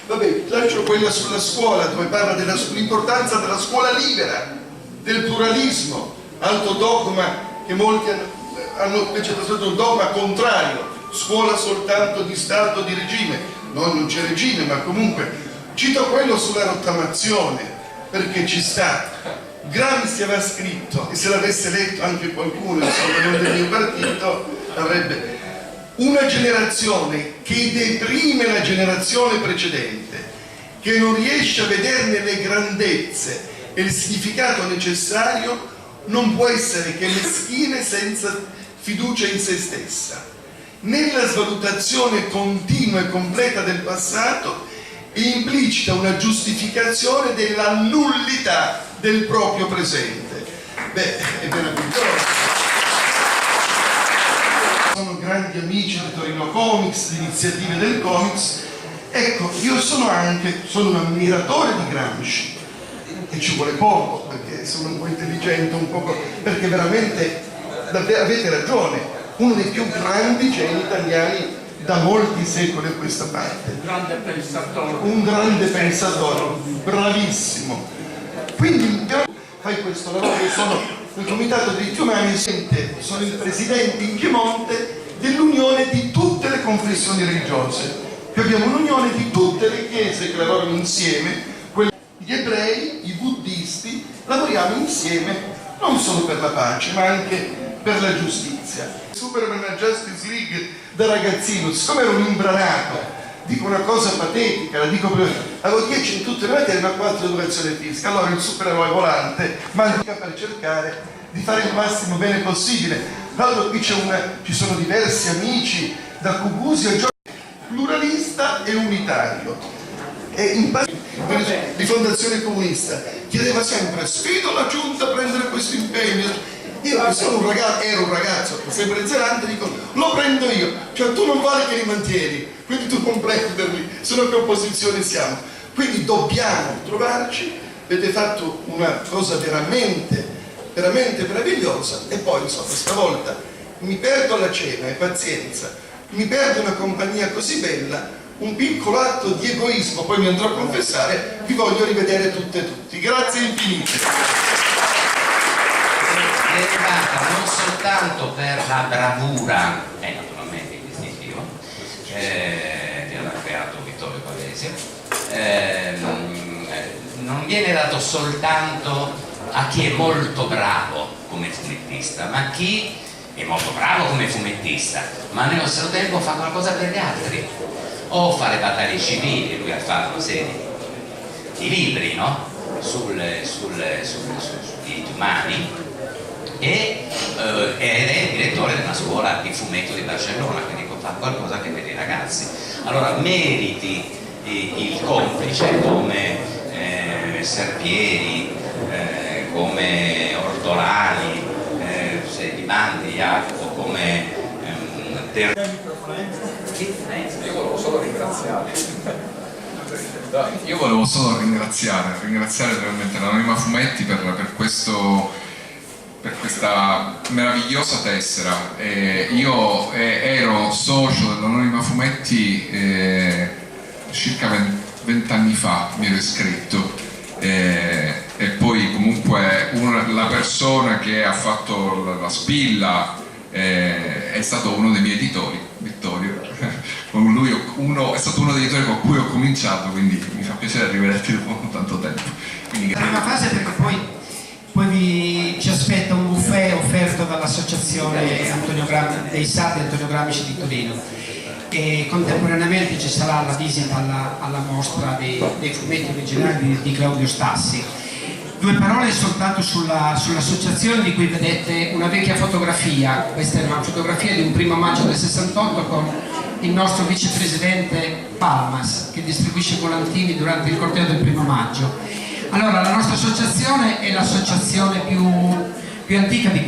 Vabbè, lascio quella sulla scuola, dove parla dell'importanza della scuola libera, del pluralismo, alto dogma che molti hanno invece trasformato un dogma contrario, scuola soltanto di Stato, di regime. No, non c'è regime, ma comunque cito quello sulla rottamazione, perché ci sta. Gramsci aveva scritto, e se l'avesse letto anche qualcuno, insomma, non del mio partito, avrebbe una generazione che deprime la generazione precedente, che non riesce a vederne le grandezze e il significato necessario, non può essere che meschina e senza fiducia in se stessa. Nella svalutazione continua e completa del passato è implicita una giustificazione della nullità del proprio presente. Beh, è meraviglioso. Sono grandi amici di Torino Comics, di iniziative del comics. Ecco, io sono un ammiratore di Gramsci, e ci vuole poco, perché sono un po' intelligente, un po', perché veramente avete ragione, uno dei più grandi geni italiani da molti secoli a questa parte. Un grande pensatore, bravissimo. Quindi fai questo lavoro, io sono nel Comitato dei diritti umani, sono il presidente in Piemonte dell'unione di tutte le confessioni religiose. Qui abbiamo un'unione di tutte le chiese che lavorano insieme, gli ebrei, i buddisti, lavoriamo insieme non solo per la pace ma anche per la giustizia. Superman a Justice League da ragazzino, siccome ero un imbranato, dico una cosa patetica, la dico per... avevo 10 in tutte le materie ma 4 di educazione fisica, allora il supereroe volante manca per cercare di fare il massimo bene possibile. Tra l'altro qui ci sono diversi amici, da Cubusi a Giorgio, pluralista e unitario. E in parte di Fondazione Comunista chiedeva sempre: sfido la giunta a prendere questo impegno. Io ero un ragazzo sempre zelante, dico lo prendo io, cioè tu non vale che li mantieni, quindi tu non prenderli, se no che opposizione siamo. Quindi dobbiamo trovarci. Avete fatto una cosa veramente meravigliosa, e poi insomma stavolta mi perdo la cena e pazienza, mi perdo una compagnia così bella, un piccolo atto di egoismo, poi mi andrò a confessare, vi voglio rivedere tutte e tutti. Grazie infinite. È arrivata non soltanto per la bravura, naturalmente istintivo, che aveva creato Vittorio Pavesi, non viene dato soltanto a chi è molto bravo come fumettista, ma a chi è molto bravo come fumettista, ma nello stesso tempo fa qualcosa per gli altri, o fa le battaglie civili. Lui ha fatto una serie di libri, no? sui diritti umani, ed è il direttore di una scuola di fumetto di Barcellona, quindi fa qualcosa che vede i ragazzi. Allora meriti il complice come Serpieri, come Ortolani, se di Mandi, Jacopo, come Io volevo solo ringraziare veramente l'Anonima Fumetti per questa meravigliosa tessera. Io ero socio dell'Anonima Fumetti circa 20 anni fa, mi ero iscritto, e poi comunque la persona che ha fatto la spilla è stato uno dei miei editori, Vittorio. Con lui è stato uno degli editori con cui ho cominciato, quindi mi fa piacere rivederti dopo tanto tempo. Quindi, la prima fase, perché poi ci aspetta un buffet offerto dall'associazione dei sardi Antonio Gramsci di Torino, e contemporaneamente ci sarà la visita alla mostra dei fumetti originali di Claudio Stassi. Due parole soltanto sull'associazione, di cui vedete una vecchia fotografia. Questa è una fotografia di un 1° maggio del 68 con il nostro vicepresidente Palmas, che distribuisce volantini durante il corteo del 1° maggio. Allora, la nostra associazione è l'associazione più antica di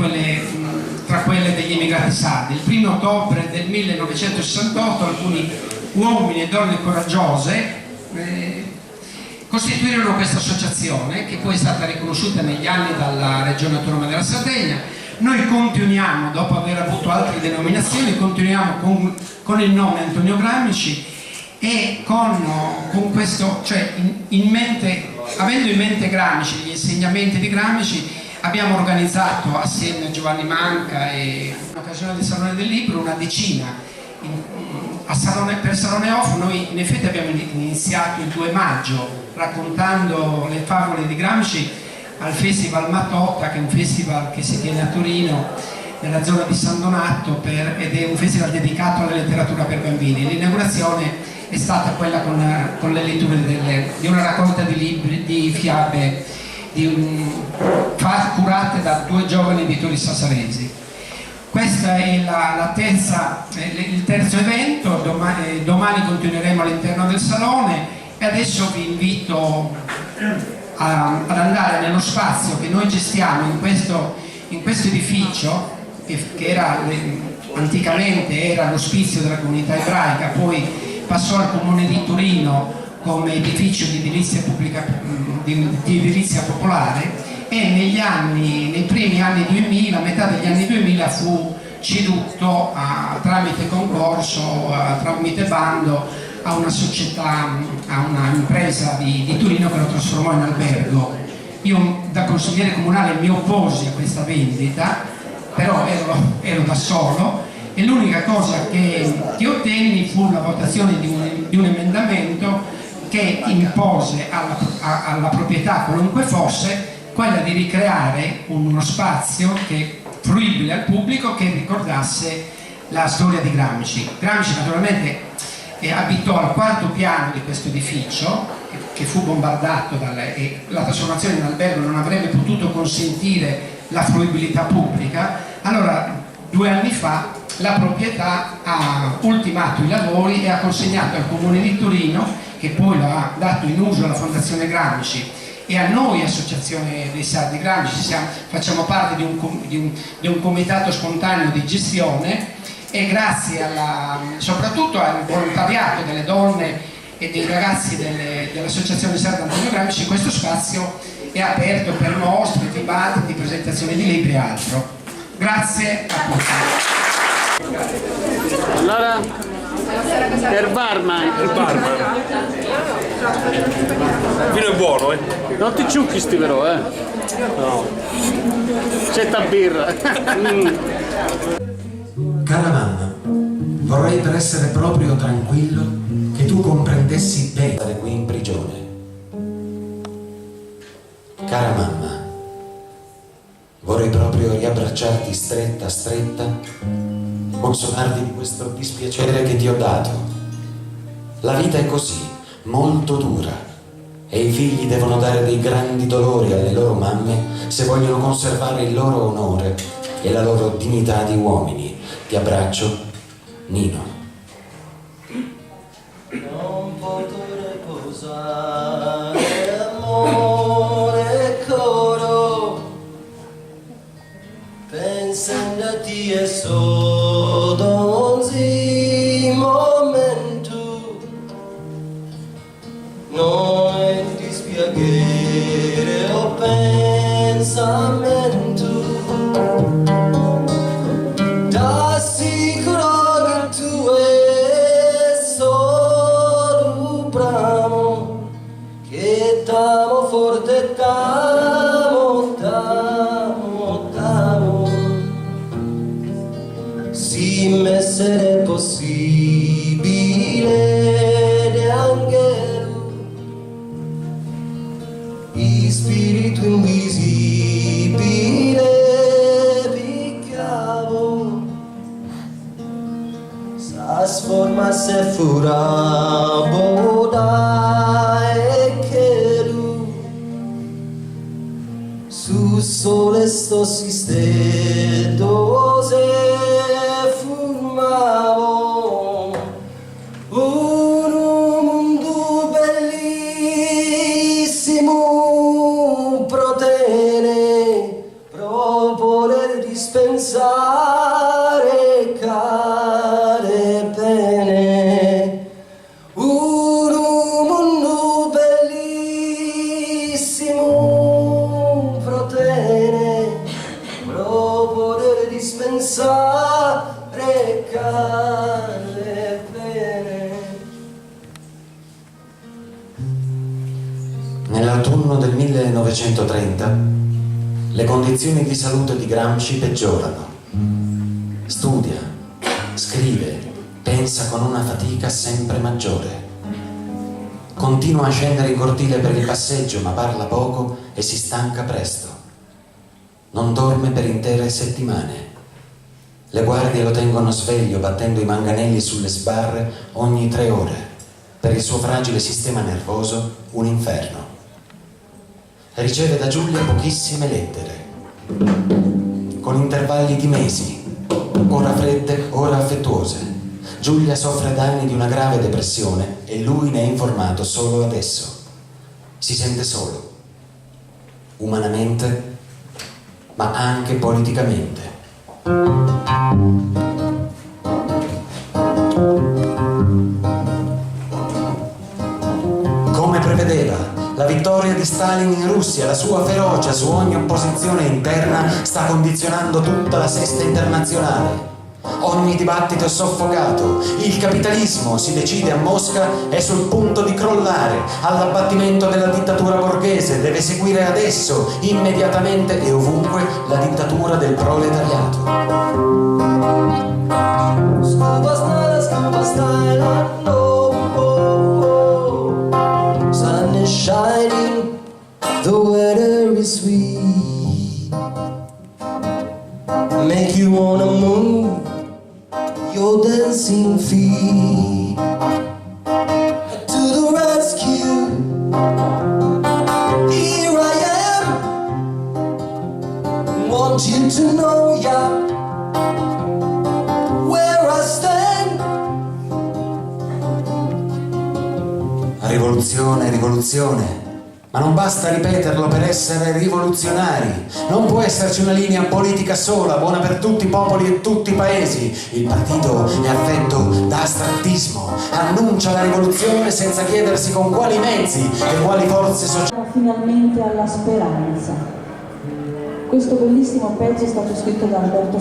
tra quelle degli immigrati sardi. Il 1° ottobre del 1968 alcuni uomini e donne coraggiose costituirono questa associazione, che poi è stata riconosciuta negli anni dalla Regione Autonoma della Sardegna, Noi continuiamo, dopo aver avuto altre denominazioni, continuiamo con il nome Antonio Gramsci e con questo, cioè avendo in mente Gramsci, gli insegnamenti di Gramsci, abbiamo organizzato assieme a Giovanni Manca e in occasione del Salone del Libro una decina. Per Salone Off noi in effetti abbiamo iniziato il 2 maggio raccontando le favole di Gramsci al Festival Matotta, che è un festival che si tiene a Torino nella zona di San Donato ed è un festival dedicato alla letteratura per bambini. L'inaugurazione è stata quella con le letture di una raccolta di libri, di fiabe curate da 2 giovani editori sassaresi. Questo è il terzo evento, domani continueremo all'interno del salone e adesso vi invito ad andare nello spazio che noi gestiamo in questo edificio che anticamente era l'ospizio della comunità ebraica, poi passò al Comune di Torino come edificio di edilizia popolare e nei primi anni 2000, a metà degli anni 2000 fu ceduto tramite concorso, tramite bando a una società, a una impresa di Torino che lo trasformò in albergo. Io da consigliere comunale mi opposi a questa vendita, però ero da solo e l'unica cosa che ottenni fu la votazione di un emendamento che impose alla proprietà, qualunque fosse, quella di ricreare uno spazio fruibile al pubblico che ricordasse la storia di Gramsci. Gramsci naturalmente abitò al 4º piano di questo edificio che fu bombardato e la trasformazione in albergo non avrebbe potuto consentire la fruibilità pubblica. Allora 2 anni fa la proprietà ha ultimato i lavori e ha consegnato al Comune di Torino, che poi lo ha dato in uso alla Fondazione Gramsci e a noi Associazione dei Sardi Gramsci. Facciamo parte di un comitato spontaneo di gestione e grazie soprattutto al volontariato delle donne e dei ragazzi dell'Associazione Sarda Antonio Gramsci, questo spazio è aperto per mostre, dibattiti, presentazioni di libri e altro. Grazie a tutti. Allora, il barman. Il vino è buono, eh? Non ti ciucchi sti però, No. C'è ta birra. Cara mamma, vorrei per essere proprio tranquillo che tu comprendessi bene stare qui in prigione. Cara mamma, vorrei proprio riabbracciarti stretta stretta, consolarti di questo dispiacere che ti ho dato. La vita è così, molto dura, e i figli devono dare dei grandi dolori alle loro mamme se vogliono conservare il loro onore e la loro dignità di uomini. Ti abbraccio, Nino. Non posso riposare, amore e coro, pensando a te e solo ogni momento, non è dispiacere o pensamento. Forte t'amo, si m'essere possibile neanche il spirito invisibile picchiavo, sa sformasse furabo dai che su sole sto sistendo se fumavo un mondo bellissimo protene propone dispensare care bene un mondo bellissimo protene proprio Nell'autunno del 1930 le condizioni di salute di Gramsci peggiorano. Studia, scrive, pensa con una fatica sempre maggiore. Continua a scendere in cortile per il passeggio, ma parla poco e si stanca presto. Non dorme per intere settimane. Le guardie lo tengono sveglio battendo i manganelli sulle sbarre ogni 3 ore. Per il suo fragile sistema nervoso un inferno. Riceve da Giulia pochissime lettere, con intervalli di mesi, ora fredde, ora affettuose. Giulia soffre danni di una grave depressione e lui ne è informato solo adesso. Si sente solo, umanamente, ma anche politicamente. Come prevedeva, la vittoria di Stalin in Russia, la sua ferocia su ogni opposizione interna sta condizionando tutta la sesta internazionale. Ogni dibattito è soffocato, il capitalismo, si decide a Mosca, è sul punto di crollare, all'abbattimento della dittatura borghese, deve seguire adesso, immediatamente e ovunque, la dittatura del proletariato. Sun is shining, the weather is sweet. Make you wanna move your dancing feet to the rescue. Here I am, want you to know, yeah, where I stand. Rivoluzione, rivoluzione. Ma non basta ripeterlo per essere rivoluzionari. Non può esserci una linea politica sola, buona per tutti i popoli e tutti i paesi. Il partito è affetto da astrattismo. Annuncia la rivoluzione senza chiedersi con quali mezzi e quali forze sociali. Finalmente alla speranza. Questo bellissimo pezzo è stato scritto da Alberto